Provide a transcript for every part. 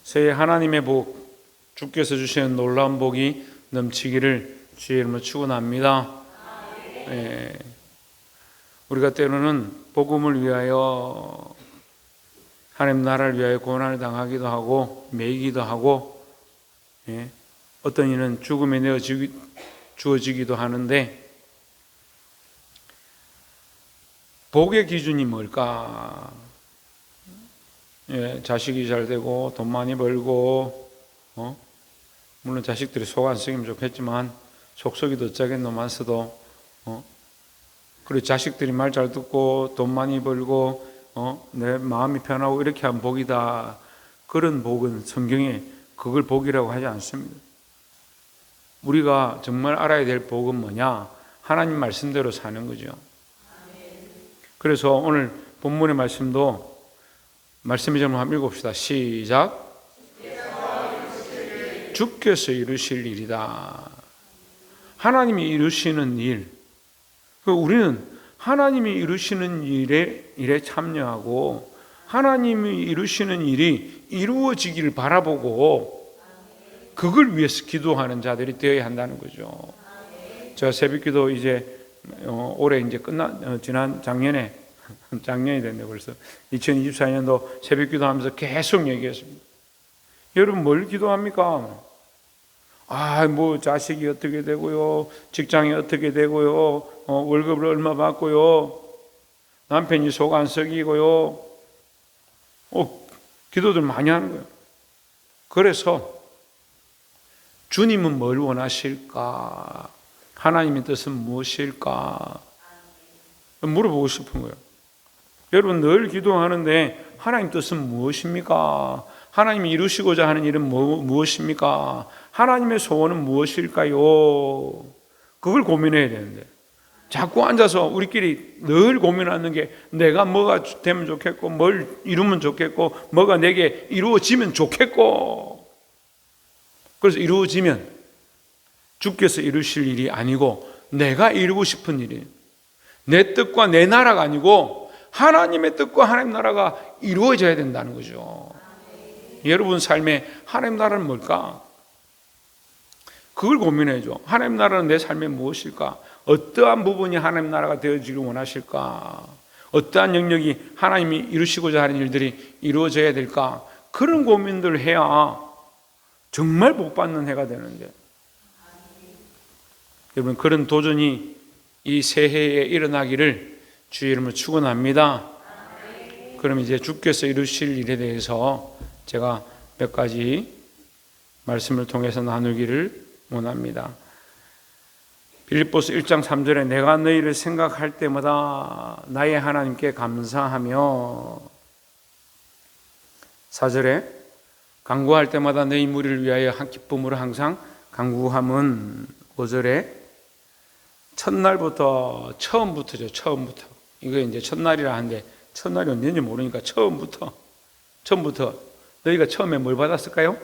새해 하나님의 복, 주께서 주시는 놀라운 복이 넘치기를 주의 이름으로 축원합니다. 우리가 때로는 복음을 위하여 하나님 나라를 위하여 고난을 당하기도 하고 매이기도 하고 어떤 이는 죽음에 주어지기도 하는데 복의 기준이 뭘까? 자식이 잘 되고 돈 많이 벌고 물론 자식들이 속 안 썩이면 좋겠지만 속 썩이도 어쩌겠노만 써도 그리고 자식들이 말 잘 듣고 돈 많이 벌고 내 마음이 편하고 이렇게 하면 복이다. 그런 복은 성경에 그걸 복이라고 하지 않습니다. 우리가 정말 알아야 될 복은 뭐냐? 하나님 말씀대로 사는 거죠. 그래서 오늘 본문의 말씀도 말씀의 점을 한번 읽읍시다. 시작. 주께서 이루실 일이다. 하나님이 이루시는 일. 우리는 하나님이 이루시는 일에 참여하고 하나님이 이루시는 일이 이루어지기를 바라보고 그걸 위해서 기도하는 자들이 되어야 한다는 거죠. 제가 새벽기도 이제 올해 이제 지난 작년이 됐네요. 벌써 2024년도 새벽기도 하면서 계속 얘기했습니다. 여러분 뭘 기도합니까? 뭐 자식이 어떻게 되고요, 직장이 어떻게 되고요, 월급을 얼마 받고요, 남편이 속 안 썩이고요, 기도들 많이 하는 거예요. 그래서 주님은 뭘 원하실까? 하나님의 뜻은 무엇일까? 물어보고 싶은 거예요. 여러분 늘 기도하는데 하나님 뜻은 무엇입니까? 하나님이 이루시고자 하는 일은 무엇입니까? 하나님의 소원은 무엇일까요? 그걸 고민해야 되는데 자꾸 앉아서 우리끼리 늘 고민하는 게 내가 뭐가 되면 좋겠고 뭘 이루면 좋겠고 뭐가 내게 이루어지면 좋겠고, 그래서 이루어지면 주께서 이루실 일이 아니고 내가 이루고 싶은 일이에요. 내 뜻과 내 나라가 아니고 하나님의 뜻과 하나님 나라가 이루어져야 된다는 거죠. 여러분 삶에 하나님 나라는 뭘까? 그걸 고민해야죠. 하나님 나라는 내 삶에 무엇일까? 어떠한 부분이 하나님 나라가 되어지기를 원하실까? 어떠한 영역이 하나님이 이루시고자 하는 일들이 이루어져야 될까? 그런 고민들을 해야 정말 복받는 해가 되는데, 여러분 그런 도전이 이 새해에 일어나기를 주의 이름으로 축원합니다. 그럼 이제 주께서 이루실 일에 대해서 제가 몇 가지 말씀을 통해서 나누기를 원합니다. 빌립보서 1장 3절에 내가 너희를 생각할 때마다 나의 하나님께 감사하며, 4절에 간구할 때마다 너희 무리를 위하여 한 기쁨으로 항상 간구함은, 5절에 처음부터죠. 처음부터. 이거 이제 첫날이라 하는데 첫날이 언제인지 모르니까 처음부터 너희가 처음에 뭘 받았을까요?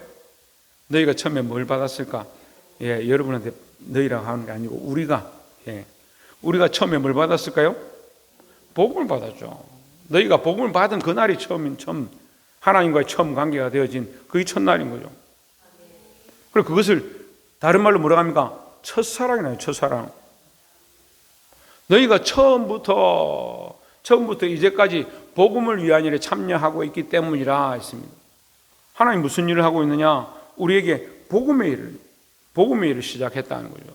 너희가 처음에 뭘 받았을까? 여러분한테 너희라고 하는 게 아니고 우리가 처음에 뭘 받았을까요? 복음을 받았죠. 너희가 복음을 받은 그날이 처음 하나님과의 처음 관계가 되어진 그게 첫날인 거죠. 그리고 그것을 다른 말로 뭐라고 합니까? 첫사랑이나요. 첫사랑. 너희가 처음부터 이제까지 복음을 위한 일에 참여하고 있기 때문이라 했습니다. 하나님 무슨 일을 하고 있느냐? 우리에게 복음의 일을 시작했다는 거죠.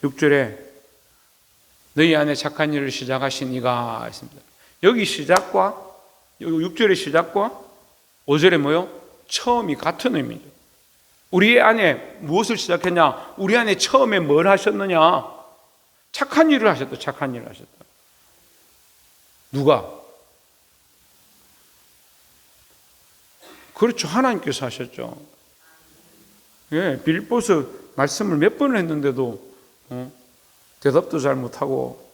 6절에 너희 안에 착한 일을 시작하신 이가 했습니다. 여기 시작과 6절의 시작과 5절의 뭐요? 처음이 같은 의미죠. 우리 안에 무엇을 시작했냐? 우리 안에 처음에 뭘 하셨느냐? 착한 일을 하셨다. 착한 일을 하셨다. 누가? 그렇죠. 하나님께서 하셨죠. 빌립보서 말씀을 몇 번을 했는데도 대답도 잘 못하고,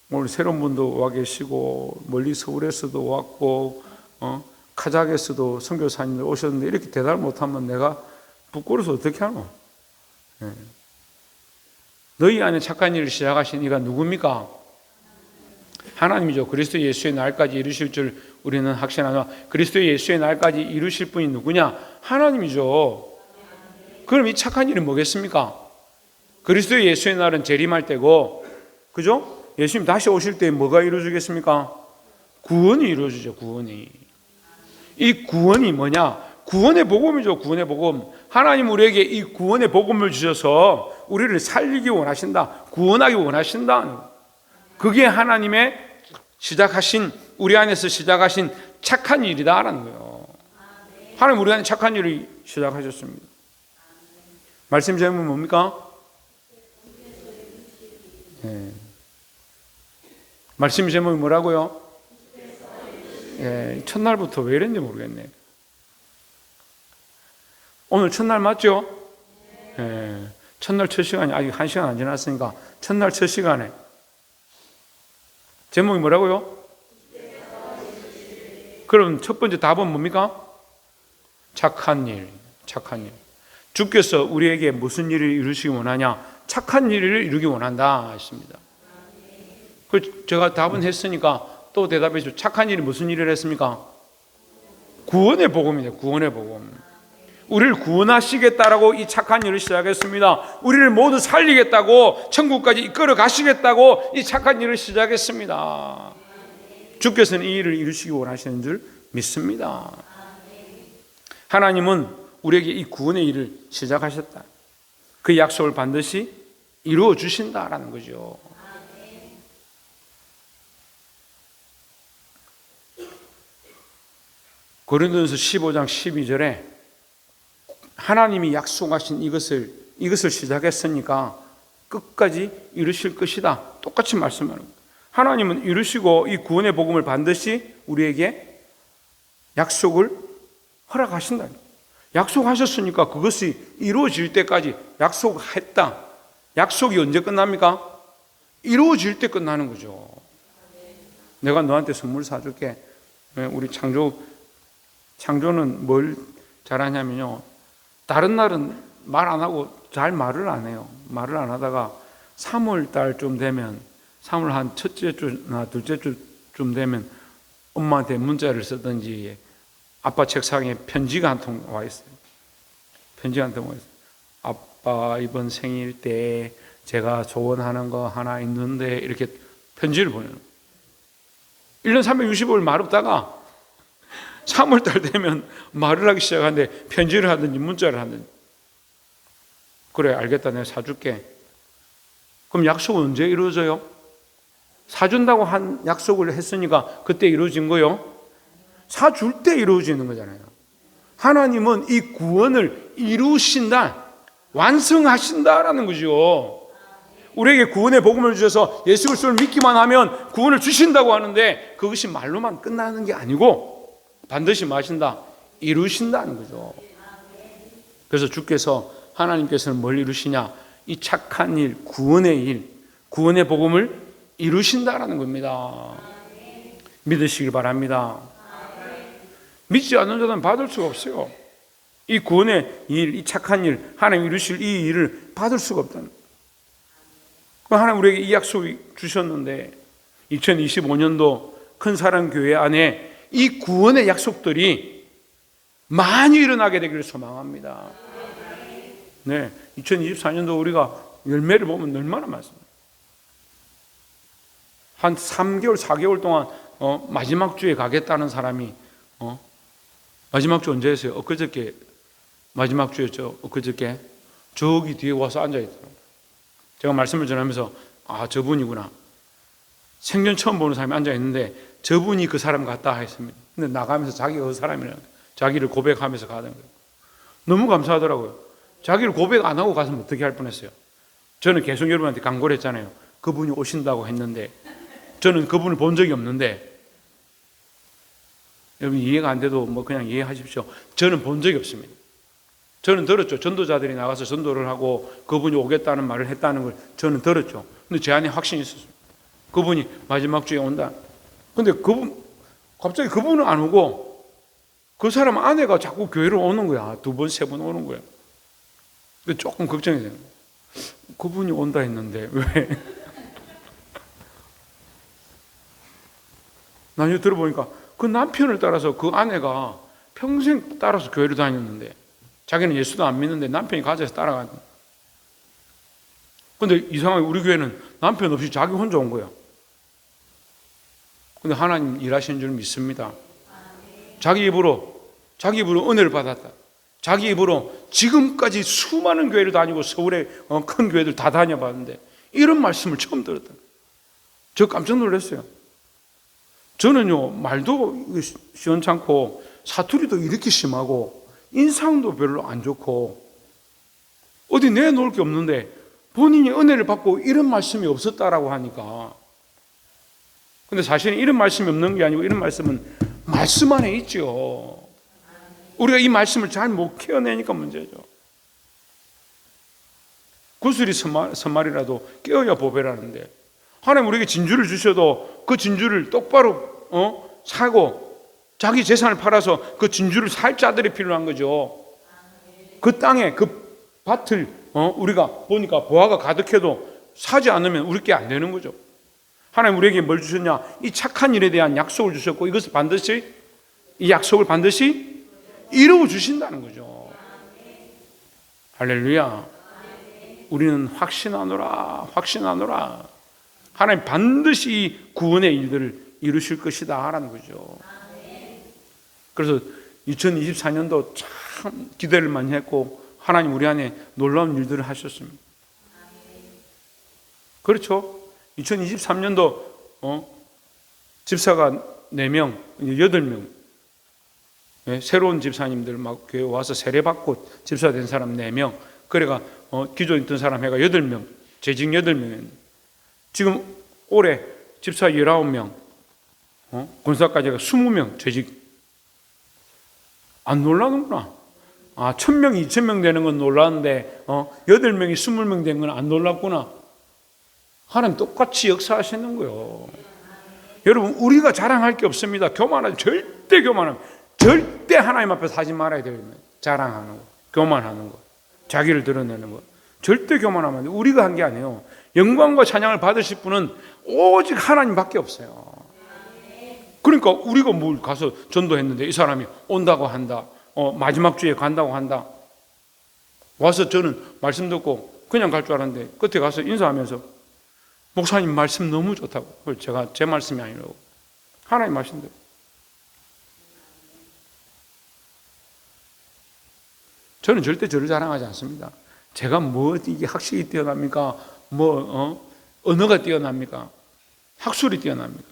오늘 새로운 분도 와 계시고 멀리 서울에서도 왔고 카자흐에서도 선교사님들 오셨는데 이렇게 대답을 못하면 내가 부끄러워서 어떻게 하노? 너희 안에 착한 일을 시작하신 이가 누굽니까? 하나님이죠. 그리스도 예수의 날까지 이루실 줄 우리는 확신하노라. 그리스도 예수의 날까지 이루실 분이 누구냐? 하나님이죠. 그럼 이 착한 일이 뭐겠습니까? 그리스도 예수의 날은 재림할 때고, 그죠? 예수님 다시 오실 때 뭐가 이루어지겠습니까? 구원이 이루어지죠. 구원이. 이 구원이 뭐냐? 구원의 복음이죠. 구원의 복음. 하나님 우리에게 이 구원의 복음을 주셔서 우리를 살리기 원하신다. 구원하기 원하신다. 그게 하나님의 시작하신, 우리 안에서 시작하신 착한 일이다라는 거예요. 하나님 우리 안에 착한 일을 시작하셨습니다. 말씀 제목은 뭡니까? 네. 말씀 제목이 뭐라고요? 예, 첫날부터 왜 이랬는지 모르겠네. 오늘 첫날 맞죠? 예, 첫날 첫 시간이 아직 1시간 안 지났으니까 첫날 첫 시간에 제목이 뭐라고요? 그럼 첫 번째 답은 뭡니까? 착한 일, 착한 일. 주께서 우리에게 무슨 일을 이루시기 원하냐? 착한 일을 이루기 원한다 했습니다. 그 제가 답은 했으니까 또 대답해 주죠. 착한 일이 무슨 일을 했습니까? 구원의 복음이죠. 구원의 복음. 우리를 구원하시겠다라고 이 착한 일을 시작했습니다. 우리를 모두 살리겠다고, 천국까지 이끌어 가시겠다고 이 착한 일을 시작했습니다. 주께서는 이 일을 이루시기 원하시는 줄 믿습니다. 하나님은 우리에게 이 구원의 일을 시작하셨다. 그 약속을 반드시 이루어 주신다라는 거죠. 고린도전서 15장 12절에 하나님이 약속하신 이것을 시작했으니까 끝까지 이루실 것이다. 똑같이 말씀하는 거예요. 하나님은 이루시고 이 구원의 복음을 반드시 우리에게 약속을 허락하신다. 약속하셨으니까 그것이 이루어질 때까지 약속했다. 약속이 언제 끝납니까? 이루어질 때 끝나는 거죠. 내가 너한테 선물 사줄게. 우리 창조는 뭘 잘하냐면요. 다른 날은 말 안 하고 잘 말을 안 해요. 말을 안 하다가 3월달쯤 되면 3월 한 첫째 주나 둘째 주쯤 되면 엄마한테 문자를 쓰든지 아빠 책상에 편지가 한 통 와 있어요. 편지가 한 통 와 있어요. 아빠 이번 생일 때 제가 소원하는 거 하나 있는데 이렇게 편지를 보내요. 1년 365일 말 없다가 3월달 되면 말을 하기 시작하는데 편지를 하든지 문자를 하든지. 그래 알겠다 내가 사줄게. 그럼 약속은 언제 이루어져요? 사준다고 한 약속을 했으니까 그때 이루어진 거요? 사줄 때 이루어지는 거잖아요. 하나님은 이 구원을 이루신다, 완성하신다라는 거죠. 우리에게 구원의 복음을 주셔서 예수 그리스도를 믿기만 하면 구원을 주신다고 하는데 그것이 말로만 끝나는 게 아니고 반드시 뭐 하신다? 이루신다는 거죠. 그래서 주께서 하나님께서는 뭘 이루시냐? 이 착한 일, 구원의 복음을 이루신다라는 겁니다. 믿으시길 바랍니다. 믿지 않는 자는 받을 수가 없어요. 이 구원의 일, 이 착한 일, 하나님 이루실 이 일을 받을 수가 없다는 거예요. 하나님 우리에게 이 약속을 주셨는데 2025년도 큰 사랑 교회 안에 이 구원의 약속들이 많이 일어나게 되기를 소망합니다. 네, 2024년도 우리가 열매를 보면 얼마나 많습니다. 한 3개월, 4개월 동안 마지막 주에 가겠다는 사람이 마지막 주 언제 했어요? 엊그저께 마지막 주였죠. 엊그저께 저기 뒤에 와서 앉아있더라고요. 제가 말씀을 전하면서 아 저분이구나. 생전 처음 보는 사람이 앉아있는데 저분이 그 사람 같다 했습니다. 근데 나가면서 자기가 그 사람이라는 거예요. 자기를 고백하면서 가는 거예요. 너무 감사하더라고요. 자기를 고백 안 하고 갔으면 어떻게 할 뻔했어요. 저는 계속 여러분한테 강구를 했잖아요. 그분이 오신다고 했는데 저는 그분을 본 적이 없는데 여러분 이해가 안 돼도 뭐 그냥 이해하십시오. 저는 본 적이 없습니다. 저는 들었죠. 전도자들이 나가서 전도를 하고 그분이 오겠다는 말을 했다는 걸 저는 들었죠. 근데 제 안에 확신이 있었어요. 그분이 마지막 주에 온다. 근데 갑자기 그분은 안 오고 그 사람 아내가 자꾸 교회를 오는 거야. 2번, 3번 오는 거야. 조금 걱정이 되는 거야. 그분이 온다 했는데 왜? 나중에 들어보니까 그 남편을 따라서 그 아내가 평생 따라서 교회를 다녔는데 자기는 예수도 안 믿는데 남편이 가져서 따라가는. 근데 이상하게 우리 교회는 남편 없이 자기 혼자 온 거야. 근데 하나님 일하시는 줄 믿습니다. 자기 입으로 은혜를 받았다. 자기 입으로 지금까지 수많은 교회를 다니고 서울의 큰 교회들 다 다녀봤는데 이런 말씀을 처음 들었다. 저 깜짝 놀랐어요. 저는요, 말도 시원찮고 사투리도 이렇게 심하고 인상도 별로 안 좋고 어디 내놓을 게 없는데 본인이 은혜를 받고 이런 말씀이 없었다라고 하니까. 근데 사실은 이런 말씀이 없는 게 아니고 이런 말씀은 말씀 안에 있죠. 우리가 이 말씀을 잘 못 케어내니까 문제죠. 구슬이 선말이라도 깨어야 보배라는데 하나님 우리에게 진주를 주셔도 그 진주를 똑바로 사고 자기 재산을 팔아서 그 진주를 살 자들이 필요한 거죠. 그 땅에 그 밭을 우리가 보니까 보화가 가득해도 사지 않으면 우리 게 안 되는 거죠. 하나님 우리에게 뭘 주셨냐? 이 착한 일에 대한 약속을 주셨고 이것을 반드시 이 약속을 반드시 이루어 주신다는 거죠. 할렐루야. 우리는 확신하노라. 하나님 반드시 이 구원의 일들을 이루실 것이다 라는 거죠. 그래서 2024년도 참 기대를 많이 했고 하나님 우리 안에 놀라운 일들을 하셨습니다. 그렇죠. 2023년도 집사가 4명, 8명 새로운 집사님들 막 교회 와서 세례받고 집사 된 사람 4명, 그래가 기존에 있던 사람 해가 8명, 재직 8명. 지금 올해 집사 19명, 권사까지가 20명 재직. 안 놀라는구나. 1000명, 2000명 되는 건 놀랐는데 8명이 20명 된 건 안 놀랐구나. 하나님 똑같이 역사하시는 거예요. 여러분 우리가 자랑할 게 없습니다. 교만하지, 절대 교만하면 절대 하나님 앞에서 하지 말아야 돼요. 자랑하는 거, 교만하는 거, 자기를 드러내는 거 절대 교만하면 안 돼요. 우리가 한 게 아니에요. 영광과 찬양을 받으실 분은 오직 하나님밖에 없어요. 그러니까 우리가 뭘 가서 전도했는데 이 사람이 온다고 한다, 마지막 주에 간다고 한다. 와서 저는 말씀 듣고 그냥 갈 줄 알았는데 끝에 가서 인사하면서 목사님 말씀 너무 좋다고. 제가 제 말씀이 아니라고 하나님 말씀대로. 저는 절대 저를 자랑하지 않습니다. 제가 뭐 이게 학식이 뛰어납니까? 언어가 뛰어납니까? 학술이 뛰어납니까?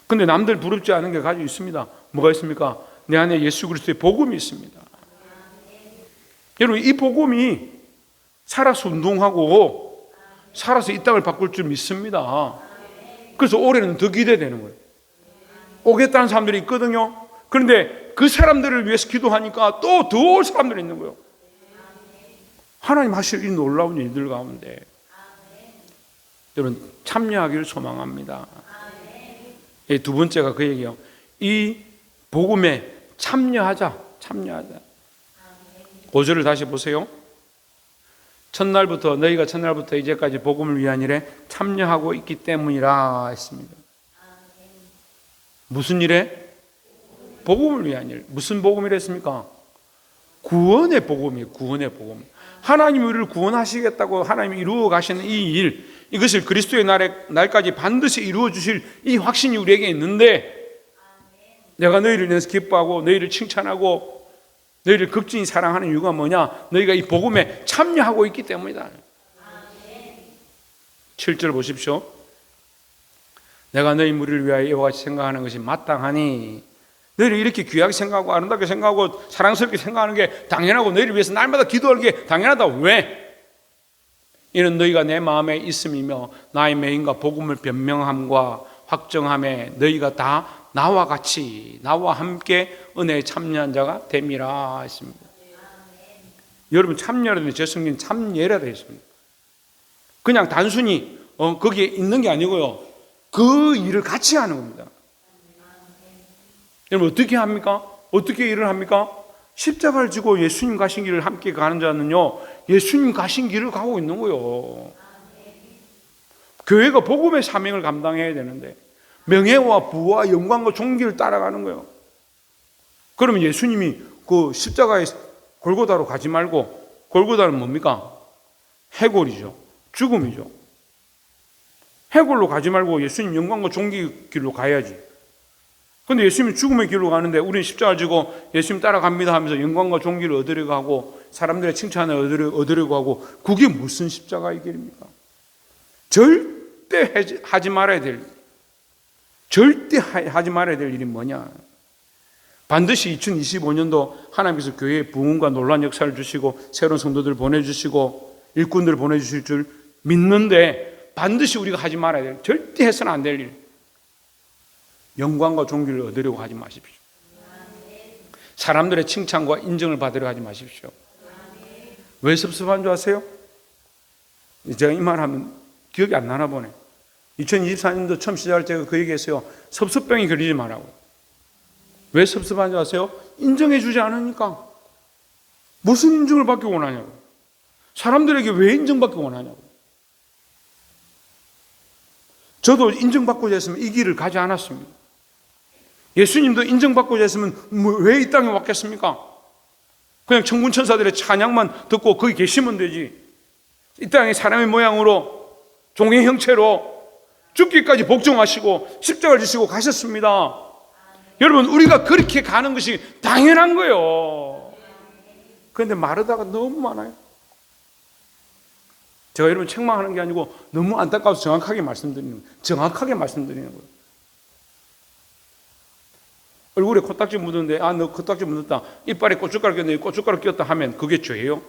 근데 남들 부럽지 않은 게 가지고 있습니다. 뭐가 있습니까? 내 안에 예수 그리스도의 복음이 있습니다. 여러분 이 복음이 살아서 운동하고 살아서 이 땅을 바꿀 줄 믿습니다. 그래서 올해는 더 기대되는 거예요. 오겠다는 사람들이 있거든요. 그런데 그 사람들을 위해서 기도하니까 또 더 올 사람들이 있는 거예요. 하나님 하실 이 놀라운 일들 가운데 여러분 참여하기를 소망합니다. 두 번째가 그 얘기예요. 이 복음에 참여하자. 5절을 다시 보세요. 너희가 첫날부터 이제까지 복음을 위한 일에 참여하고 있기 때문이라 했습니다. 무슨 일에? 복음을 위한 일. 무슨 복음이라 했습니까? 구원의 복음이에요. 구원의 복음. 하나님이 우리를 구원하시겠다고 하나님이 이루어 가시는 이 일, 이것을 그리스도의 날까지 반드시 이루어 주실 이 확신이 우리에게 있는데 내가 너희를 인해서 기뻐하고 너희를 칭찬하고 너희를 극진히 사랑하는 이유가 뭐냐? 너희가 이 복음에 참여하고 있기 때문이다. 7절 보십시오. 내가 너희 무리를 위하여 이와 같이 생각하는 것이 마땅하니 너희를 이렇게 귀하게 생각하고 아름답게 생각하고 사랑스럽게 생각하는 게 당연하고 너희를 위해서 날마다 기도하는 게 당연하다. 왜? 이는 너희가 내 마음에 있음이며 나의 메인과 복음을 변명함과 확정함에 너희가 다 나와 함께 은혜에 참여한 자가 됨이라 했습니다. 여러분 참여라는 제 성경 참여라 되어 있습니다. 그냥 단순히 거기에 있는 게 아니고요. 그 일을 같이 하는 겁니다. 여러분 어떻게 합니까? 어떻게 일을 합니까? 십자가를 지고 예수님 가신 길을 함께 가는 자는요, 예수님 가신 길을 가고 있는 거예요. 교회가 복음의 사명을 감당해야 되는데 명예와 부와 영광과 존귀를 따라가는 거예요. 그러면 예수님이 그 십자가에 골고다로 가지 말고, 골고다는 뭡니까? 해골이죠. 죽음이죠. 해골로 가지 말고 예수님 영광과 존귀 길로 가야지. 근데 예수님이 죽음의 길로 가는데 우리는 십자가를 지고 예수님 따라갑니다 하면서 영광과 존귀를 얻으려고 하고 사람들의 칭찬을 얻으려고 하고, 그게 무슨 십자가의 길입니까? 절대 하지 말아야 될, 절대 하지 말아야 될 일이 뭐냐? 반드시 2025년도 하나님께서 교회에 부흥과 놀라운 역사를 주시고 새로운 성도들 보내주시고 일꾼들을 보내주실 줄 믿는데, 반드시 우리가 하지 말아야 될, 절대 해서는 안 될 일, 영광과 존귀를 얻으려고 하지 마십시오. 사람들의 칭찬과 인정을 받으려고 하지 마십시오. 왜 섭섭한 줄 아세요? 제가 이 말하면 기억이 안 나나 보네. 2024년도 처음 시작할 때가 그 얘기했어요. 섭섭병이 걸리지 말라고. 왜 섭섭한 줄 아세요? 인정해 주지 않으니까. 무슨 인정을 받기 원하냐고. 사람들에게 왜 인정받기 원하냐고. 저도 인정받고자 했으면 이 길을 가지 않았습니다. 예수님도 인정받고자 했으면 왜 이 땅에 왔겠습니까? 그냥 천군 천사들의 찬양만 듣고 거기 계시면 되지. 이 땅에 사람의 모양으로 종의 형체로 죽기까지 복종하시고 십자가를 지시고 가셨습니다. 여러분, 우리가 그렇게 가는 것이 당연한 거예요. 그런데 마르다가 너무 많아요. 제가 여러분 책망하는 게 아니고 너무 안타까워서 정확하게 말씀드리는 거예요. 정확하게 말씀드리는 거예요. 얼굴에 코딱지 묻었는데, 아, 너 코딱지 묻었다, 이빨에 고춧가루 꼈네, 고춧가루 꼈다 하면 그게 죄예요?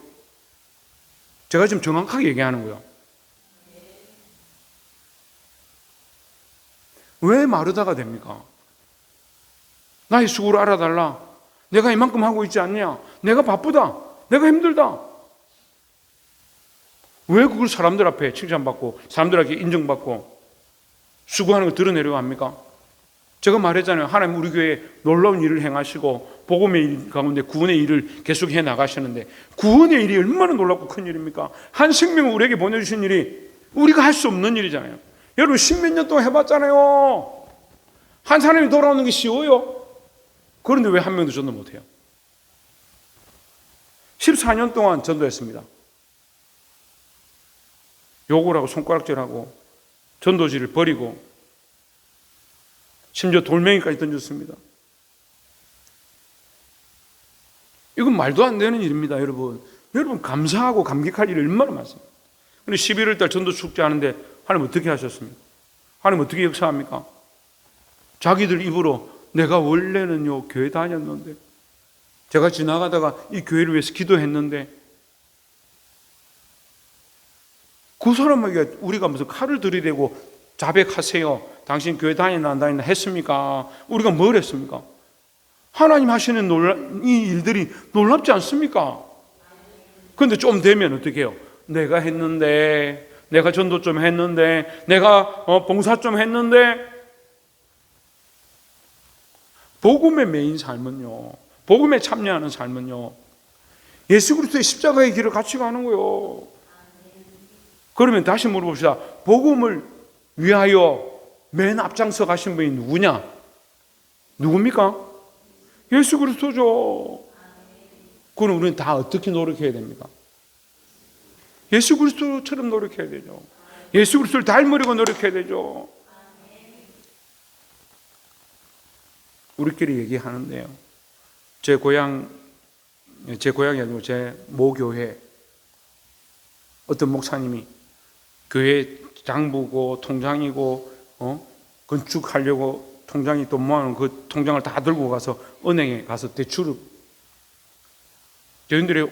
제가 지금 정확하게 얘기하는 거예요. 왜 마르다가 됩니까? 나의 수고를 알아달라. 내가 이만큼 하고 있지 않냐? 내가 바쁘다. 내가 힘들다. 왜 그걸 사람들 앞에 칭찬받고 사람들에게 인정받고 수고하는 걸 드러내려고 합니까? 제가 말했잖아요. 하나님 우리 교회에 놀라운 일을 행하시고 복음의 일 가운데 구원의 일을 계속 해 나가시는데, 구원의 일이 얼마나 놀랍고 큰 일입니까? 한 생명을 우리에게 보내주신 일이 우리가 할 수 없는 일이잖아요. 여러분 10몇 년 동안 해봤잖아요. 한 사람이 돌아오는 게 쉬워요? 그런데 왜 한 명도 전도 못해요? 14년 동안 전도했습니다. 욕을 하고 손가락질하고 전도지를 버리고 심지어 돌멩이까지 던졌습니다. 이건 말도 안 되는 일입니다, 여러분. 여러분 감사하고 감격할 일이 얼마나 많습니다. 근데 11월 달 전도 축제 하는데 하나님 어떻게 하셨습니까? 하나님 어떻게 역사합니까? 자기들 입으로 내가 원래는요 교회 다녔는데, 제가 지나가다가 이 교회를 위해서 기도했는데, 그 사람에게 우리가 무슨 칼을 들이대고 자백하세요, 당신 교회 다니나 안 다니나 했습니까? 우리가 뭘 했습니까? 하나님 하시는 이 일들이 놀랍지 않습니까? 그런데 좀 되면 어떻게 해요? 내가 했는데, 내가 전도 좀 했는데, 내가 봉사 좀 했는데. 복음의 메인 삶은요, 복음에 참여하는 삶은요, 예수 그리스도의 십자가의 길을 같이 가는 거예요. 그러면 다시 물어봅시다. 복음을 위하여 맨 앞장서 가신 분이 누구냐? 누굽니까? 예수 그리스도죠. 그럼 우리는 다 어떻게 노력해야 됩니까? 예수 그리스도처럼 노력해야 되죠. 예수 그리스도를 닮으려고 노력해야 되죠. 우리끼리 얘기하는데요, 제 고향이 아니고 제 모교회 어떤 목사님이 교회 장부고 통장이고 건축하려고 통장이 돈 모아놓은 그 통장을 다 들고 가서 은행에 가서 대출을, 저희들이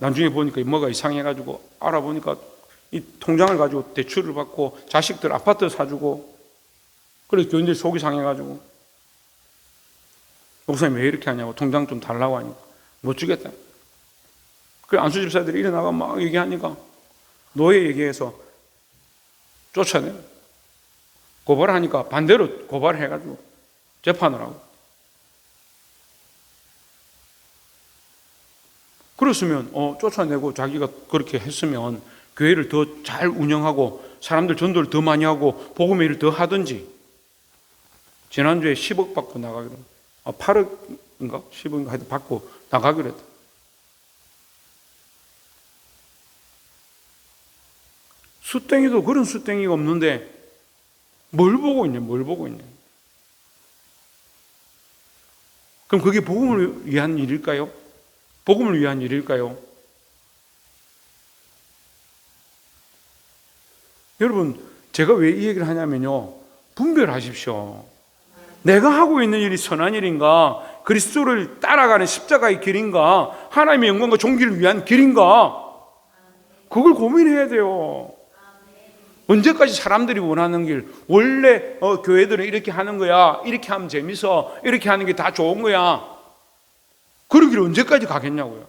나중에 보니까 뭐가 이상해가지고 알아보니까 이 통장을 가지고 대출을 받고 자식들 아파트 사주고, 그래서 교인들이 속이 상해가지고 목사님 왜 이렇게 하냐고, 통장 좀 달라고 하니까 못 주겠다. 그래 안수 집사들이 일어나가 막 얘기하니까 노예 얘기해서 쫓아내요. 고발하니까 반대로 고발해가지고 재판을 하고. 그랬으면 쫓아내고 자기가 그렇게 했으면 교회를 더 잘 운영하고 사람들 전도를 더 많이 하고 복음의 일을 더 하든지, 지난주에 10억 받고 나가기로, 8억인가? 10억인가 하여튼 받고 나가기로 했다. 수땡이도 그런 수땡이가 없는데 뭘 보고 있냐, 뭘 보고 있냐. 그럼 그게 복음을 위한 일일까요? 복음을 위한 일일까요? 여러분, 제가 왜 이 얘기를 하냐면요, 분별하십시오. 내가 하고 있는 일이 선한 일인가, 그리스도를 따라가는 십자가의 길인가, 하나님의 영광과 존귀를 위한 길인가, 그걸 고민해야 돼요. 언제까지 사람들이 원하는 길, 원래 교회들은 이렇게 하는 거야, 이렇게 하면 재밌어, 이렇게 하는 게 다 좋은 거야, 그런 길 언제까지 가겠냐고요.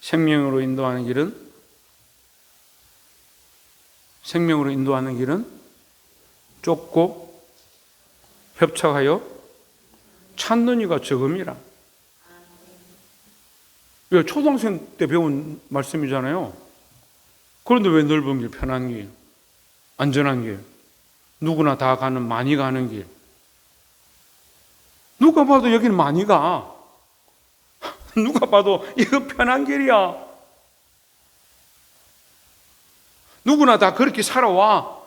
생명으로 인도하는 길은 좁고 협착하여 찾는 이가 적음이라. 이거 초등학생 때 배운 말씀이잖아요. 그런데 왜 넓은 길, 편한 길, 안전한 길, 누구나 다 가는, 많이 가는 길. 누가 봐도 여기는 많이 가. 누가 봐도 이거 편한 길이야. 누구나 다 그렇게 살아와.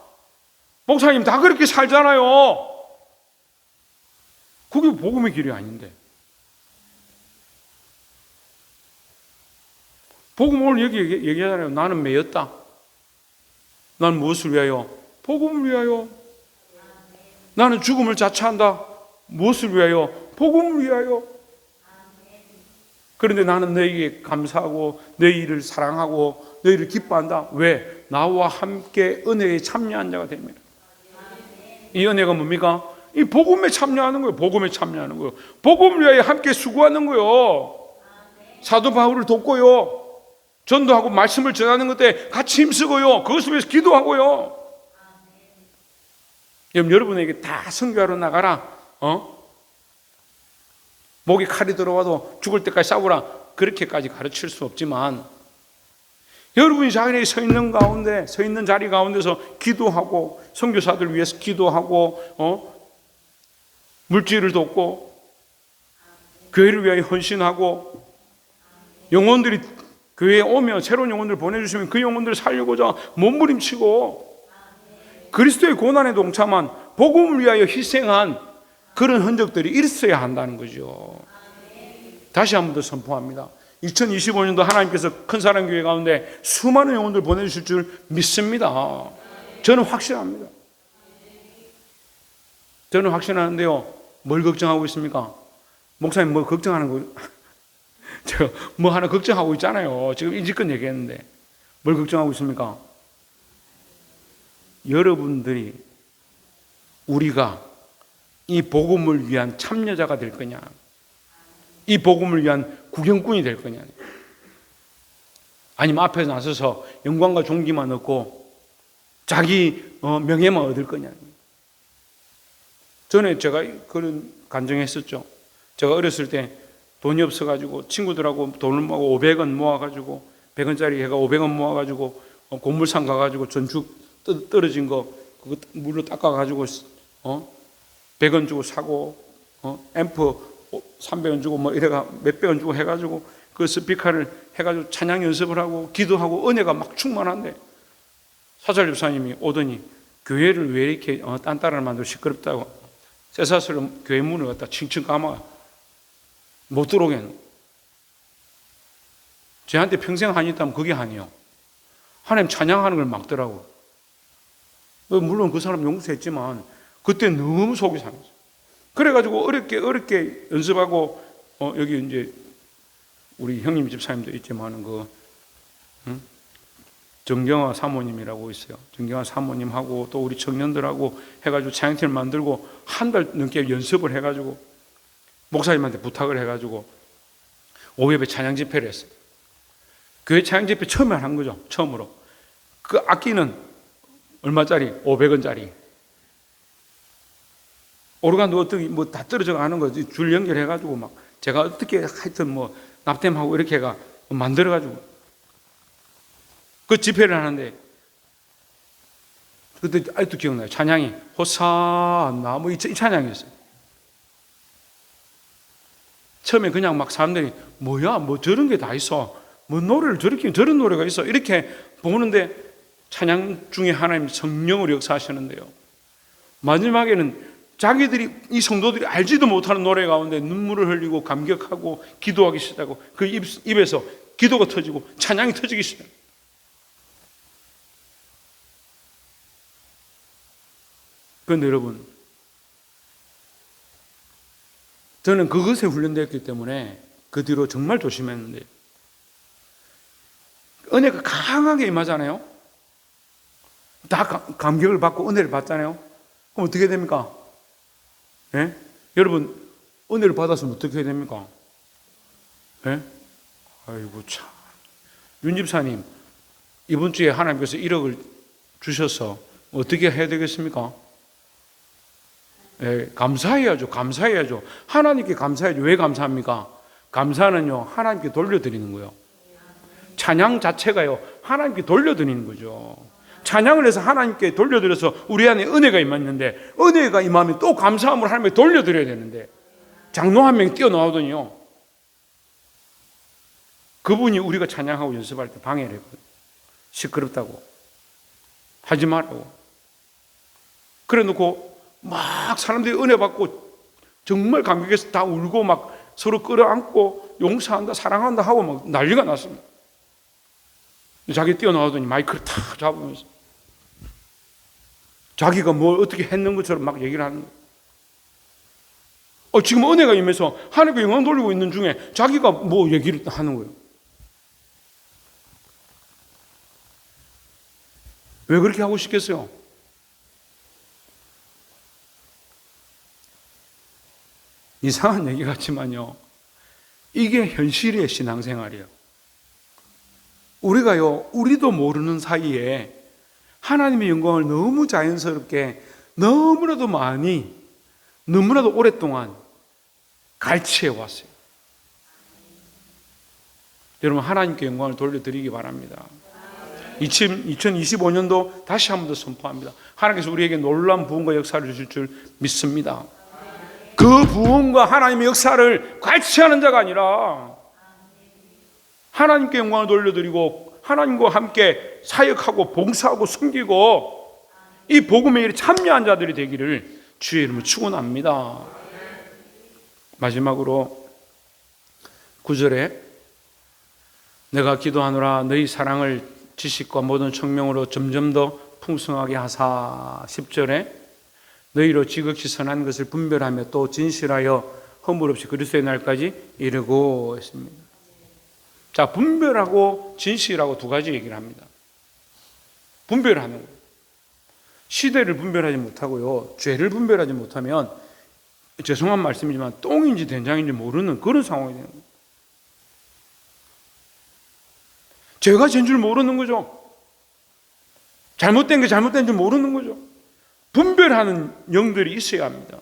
목사님 다 그렇게 살잖아요. 그게 복음의 길이 아닌데. 복음 오늘 여기 얘기하잖아요. 나는 매였다. 난 무엇을 위하여? 복음을 위하여. 나는 죽음을 자처한다. 무엇을 위하여? 복음을 위하여. 그런데 나는 너희에게 감사하고 너희를 사랑하고 너희를 기뻐한다. 왜? 나와 함께 은혜에 참여한 자가 됩니다. 이 은혜가 뭡니까? 이 복음에 참여하는 거예요. 복음에 참여하는 거예요. 복음을 위하여 함께 수고하는 거예요. 사도 바울을 돕고요. 전도하고 말씀을 전하는 것에 같이 힘쓰고요. 그것을 위해서 기도하고요. 여러분에게 다 선교하러 나가라. 목에 칼이 들어와도 죽을 때까지 싸우라. 그렇게까지 가르칠 수 없지만 여러분이 자기네 서 있는 자리 가운데서 기도하고 선교사들 위해서 기도하고 물질을 돕고 교회를 위하여 헌신하고 영혼들이 교회에 오면 새로운 영혼들을 보내주시면 그 영혼들을 살려고자 몸부림치고 그리스도의 고난에 동참한 복음을 위하여 희생한 그런 흔적들이 있어야 한다는 거죠. 다시 한 번 더 선포합니다. 2025년도 하나님께서 큰사랑교회 가운데 수많은 영혼들 보내주실 줄 믿습니다. 저는 확신합니다. 저는 확신하는데요, 뭘 걱정하고 있습니까? 목사님 뭐 걱정하는 거 제가 뭐 하나 걱정하고 있잖아요. 지금 인지껏 얘기했는데 뭘 걱정하고 있습니까? 여러분들이, 우리가 이 복음을 위한 참여자가 될 거냐, 이 복음을 위한 구경꾼이 될 거냐, 아니면 앞에 나서서 영광과 존귀만 얻고 자기 명예만 얻을 거냐. 전에 제가 그런 간증했었죠. 제가 어렸을 때 돈이 없어가지고 친구들하고 돈을 모아고 500원 모아가지고 100원짜리 해가 500원 모아가지고 곡물상 가가지고 전죽 떨어진 거 그거 물로 닦아가지고 100원 주고 사고 앰프 300원 주고 뭐 이래가 몇백 원 주고 해가지고 그 스피커를 해가지고 찬양 연습을 하고 기도하고 은혜가 막 충만한데 사찰 집사님이 오더니 교회를 왜 이렇게 딴따라를 만들고 시끄럽다고 쇠사슬로 교회 문을 갖다 칭칭 감아 못 들어오게 하는. 저한테 평생 한이 있다면 그게 한이요. 하나님 찬양하는 걸 막더라고. 물론 그 사람 용서했지만 그때 너무 속이 상했어요. 그래가지고 어렵게 연습하고 여기 이제 우리 형님 집사님도 있지만 정경화 사모님이라고 있어요. 정경화 사모님하고 또 우리 청년들하고 해가지고 찬양팀을 만들고 한 달 넘게 연습을 해가지고 목사님한테 부탁을 해가지고 오예배 찬양 집회를 했어요. 교회 찬양 집회 처음에 한 거죠. 처음으로. 그 악기는 얼마짜리? 500원짜리. 오르간도 어떻게 뭐 다 떨어져 가는 거지. 줄 연결해가지고 막 제가 어떻게 하여튼 뭐 납땜하고 이렇게 해가 만들어가지고 그 집회를 하는데 그때 아직도 기억나요. 찬양이 호산나 뭐 이 찬양이었어요. 처음에 그냥 막 사람들이 뭐야 뭐 저런 게 다 있어, 뭐 노래를 저렇게 저런 노래가 있어 이렇게 보는데 찬양 중에 하나님 성령으로 역사하시는데요, 마지막에는 자기들이 이 성도들이 알지도 못하는 노래 가운데 눈물을 흘리고 감격하고 기도하기 시작하고 그 입에서 기도가 터지고 찬양이 터지기 시작. 그런데 여러분, 저는 그것에 훈련되었기 때문에 그 뒤로 정말 조심했는데, 은혜가 강하게 임하잖아요. 다 감격을 받고 은혜를 받잖아요. 그럼 어떻게 됩니까? 예? 여러분, 은혜를 받았으면 어떻게 해야 됩니까? 예? 아이고 참, 윤 집사님 이번 주에 하나님께서 1억을 주셔서 어떻게 해야 되겠습니까? 예, 감사해야죠. 감사해야죠. 하나님께 감사해야죠. 왜 감사합니까? 감사는요, 하나님께 돌려드리는 거예요. 찬양 자체가요, 하나님께 돌려드리는 거죠. 찬양을 해서 하나님께 돌려드려서 우리 안에 은혜가 임했는데, 은혜가 임하면 또 감사함을 하나님께 돌려드려야 되는데, 장로 한 명이 뛰어나오더니요, 그분이 우리가 찬양하고 연습할 때 방해를 했거든요. 시끄럽다고, 하지 말라고. 그래 놓고 막 사람들이 은혜 받고 정말 감격해서 다 울고 막 서로 끌어안고 용서한다 사랑한다 하고 막 난리가 났습니다. 자기 뛰어나오더니 마이크를 탁 잡으면서 자기가 뭘 어떻게 했는 것처럼 막 얘기를 하는 거예요. 지금 은혜가 임해서 하나님께 영광 돌리고 있는 중에 자기가 뭐 얘기를 하는 거예요. 왜 그렇게 하고 싶겠어요? 이상한 얘기 같지만요, 이게 현실의 신앙생활이에요. 우리가요, 우리도 모르는 사이에 하나님의 영광을 너무 자연스럽게 너무나도 많이 너무나도 오랫동안 갈취해 왔어요. 여러분, 하나님께 영광을 돌려드리기 바랍니다. 2025년도 다시 한 번 더 선포합니다. 하나님께서 우리에게 놀라운 부흥과 역사를 주실 줄 믿습니다. 그 부흥과 하나님의 역사를 갈취하는 자가 아니라 하나님께 영광을 돌려드리고 하나님과 함께 사역하고 봉사하고 섬기고 이 복음의 일에 참여한 자들이 되기를 주의 이름으로 축원합니다. 마지막으로 9절에 내가 기도하노라 너희 사랑을 지식과 모든 청명으로 점점 더 풍성하게 하사. 10절에 너희로 지극히 선한 것을 분별하며 또 진실하여 허물 없이 그리스도의 날까지 이르고 했습니다. 자, 분별하고 진실하고 두 가지 얘기를 합니다. 분별하는 거예요. 시대를 분별하지 못하고요, 죄를 분별하지 못하면 죄송한 말씀이지만 똥인지 된장인지 모르는 그런 상황이 되는 거예요. 죄가 죄인 줄 모르는 거죠. 잘못된 게 잘못된 줄 모르는 거죠. 분별하는 영들이 있어야 합니다.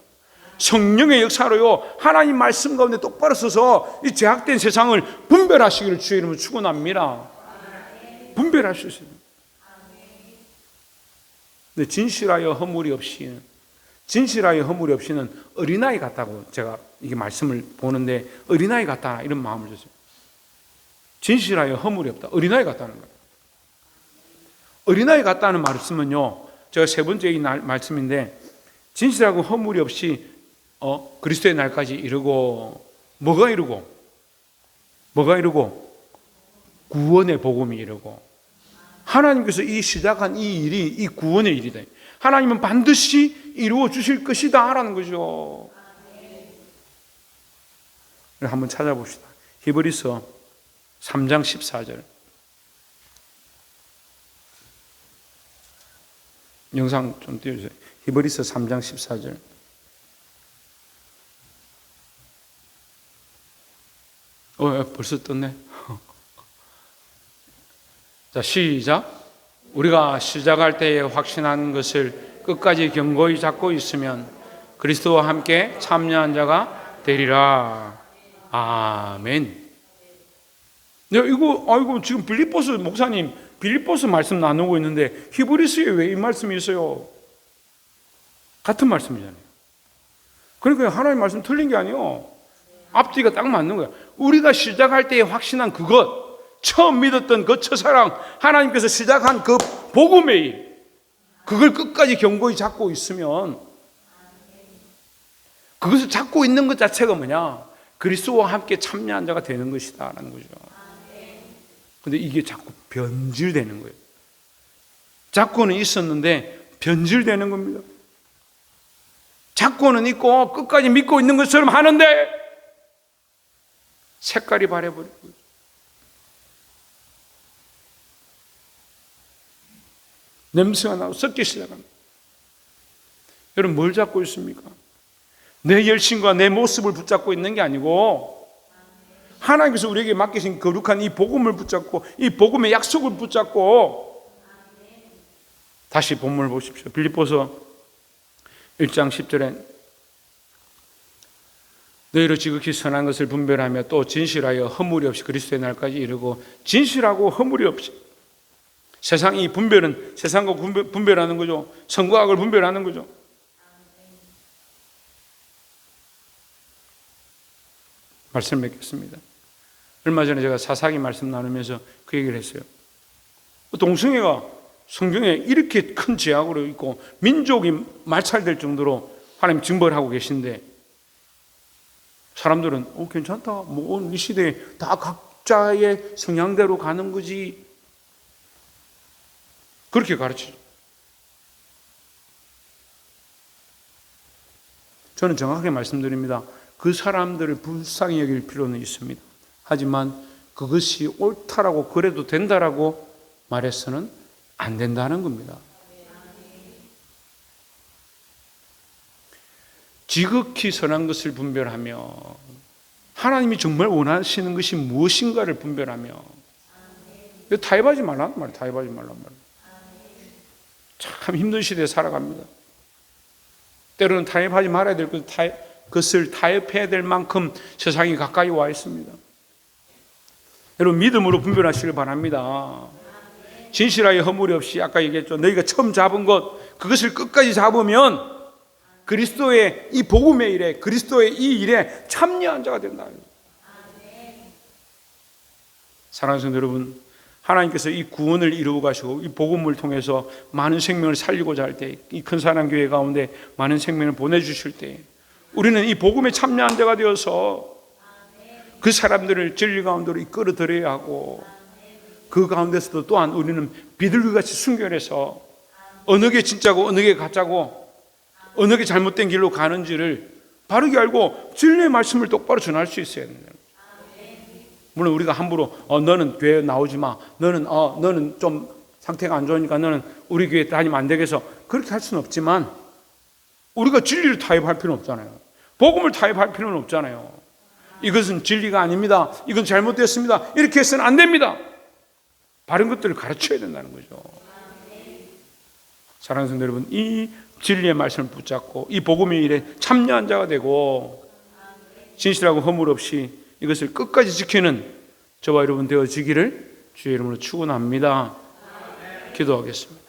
성령의 역사로요, 하나님 말씀 가운데 똑바로 서서 이 죄악된 세상을 분별하시기를 주의 이름으로 축원합니다. 분별할 수 있어요. 근데 진실하여 허물이 없이는 어린아이 같다고 제가 이게 말씀을 보는데, 어린아이 같다 이런 마음을 줬어요. 진실하여 허물이 없다, 어린아이 같다는 거예요. 어린아이 같다는 말씀은요, 제가 세 번째 말씀인데, 진실하고 허물이 없이 그리스도의 날까지 이르고, 뭐가 이르고? 구원의 복음이 이르고, 하나님께서 이 시작한 이 일이 이 구원의 일이다. 하나님은 반드시 이루어 주실 것이다 라는 거죠. 한번 찾아봅시다. 히브리서 3장 14절. 영상 좀 띄워주세요. 히브리서 3장 14절. 벌써 떴네. 자, 시작. 우리가 시작할 때에 확신한 것을 끝까지 견고히 잡고 있으면 그리스도와 함께 참여한 자가 되리라. 아멘. 이거 지금 빌립보서 목사님 빌립보서 말씀 나누고 있는데 히브리서에 왜 이 말씀이 있어요? 같은 말씀이잖아요. 그러니까 하나님 말씀 틀린 게 아니에요. 앞뒤가 딱 맞는 거야. 우리가 시작할 때에 확신한 그것, 처음 믿었던 그 첫사랑, 하나님께서 시작한 그 복음의 일, 그걸 끝까지 견고히 잡고 있으면, 그것을 잡고 있는 것 자체가 뭐냐? 그리스도와 함께 참여한 자가 되는 것이다 라는 거죠. 근데 이게 자꾸 변질되는 거예요. 잡고는 있었는데 변질되는 겁니다. 잡고는 있고 끝까지 믿고 있는 것처럼 하는데 색깔이 바래버리고 냄새가 나고 썩기 시작합니다. 여러분 뭘 잡고 있습니까? 내 열심과 내 모습을 붙잡고 있는 게 아니고 하나님께서 우리에게 맡기신 거룩한 이 복음을 붙잡고 이 복음의 약속을 붙잡고 다시 본문을 보십시오. 빌립보서 1장 10절에 너희로 지극히 선한 것을 분별하며 또 진실하여 허물이 없이 그리스도의 날까지 이르고 진실하고 허물이 없이 세상이 분별은 세상과 분별하는 거죠. 선과 악을 분별하는 거죠. 말씀 맺겠습니다. 얼마 전에 제가 사사기 말씀 나누면서 그 얘기를 했어요. 동성애가 성경에 이렇게 큰 죄악으로 있고 민족이 말살될 정도로 하나님 징벌을 하고 계신데 사람들은 괜찮다. 뭐 이 시대에 다 각자의 성향대로 가는 거지. 그렇게 가르치죠. 저는 정확하게 말씀드립니다. 그 사람들을 불쌍히 여길 필요는 있습니다. 하지만 그것이 옳다라고 그래도 된다라고 말해서는 안 된다는 겁니다. 지극히 선한 것을 분별하며 하나님이 정말 원하시는 것이 무엇인가를 분별하며 타협하지 말라는 말이에요. 타협하지 말라는 말이에요. 참 힘든 시대에 살아갑니다. 때로는 타협하지 말아야 될 것을 타협해야 될 만큼 세상이 가까이 와 있습니다. 여러분 믿음으로 분별하시길 바랍니다. 진실하여 허물이 없이 아까 얘기했죠. 너희가 처음 잡은 것 그것을 끝까지 잡으면 그리스도의 이 복음의 일에 그리스도의 이 일에 참여한 자가 된다. 사랑하는 성도 여러분, 하나님께서 이 구원을 이루어 가시고 이 복음을 통해서 많은 생명을 살리고자 할 때 이 큰 사랑 교회 가운데 많은 생명을 보내주실 때 우리는 이 복음에 참여한 자가 되어서 그 사람들을 진리 가운데로 이끌어 들여야 하고 그 가운데서도 또한 우리는 비둘기같이 순결해서 어느 게 진짜고 어느 게 가짜고 어느 게 잘못된 길로 가는지를 바르게 알고 진리의 말씀을 똑바로 전할 수 있어야 됩니다. 물론 우리가 함부로 너는 교회 나오지 마. 너는 좀 상태가 안 좋으니까 너는 우리 교회 다니면 안 되겠어. 그렇게 할 수는 없지만 우리가 진리를 타협할 필요는 없잖아요. 복음을 타협할 필요는 없잖아요. 이것은 진리가 아닙니다. 이건 잘못됐습니다. 이렇게 해서는 안 됩니다. 바른 것들을 가르쳐야 된다는 거죠. 사랑하는 성도 여러분, 이 진리의 말씀을 붙잡고 이 복음의 일에 참여한 자가 되고 진실하고 허물 없이 이것을 끝까지 지키는 저와 여러분 되어지기를 주의 이름으로 축원합니다. 기도하겠습니다.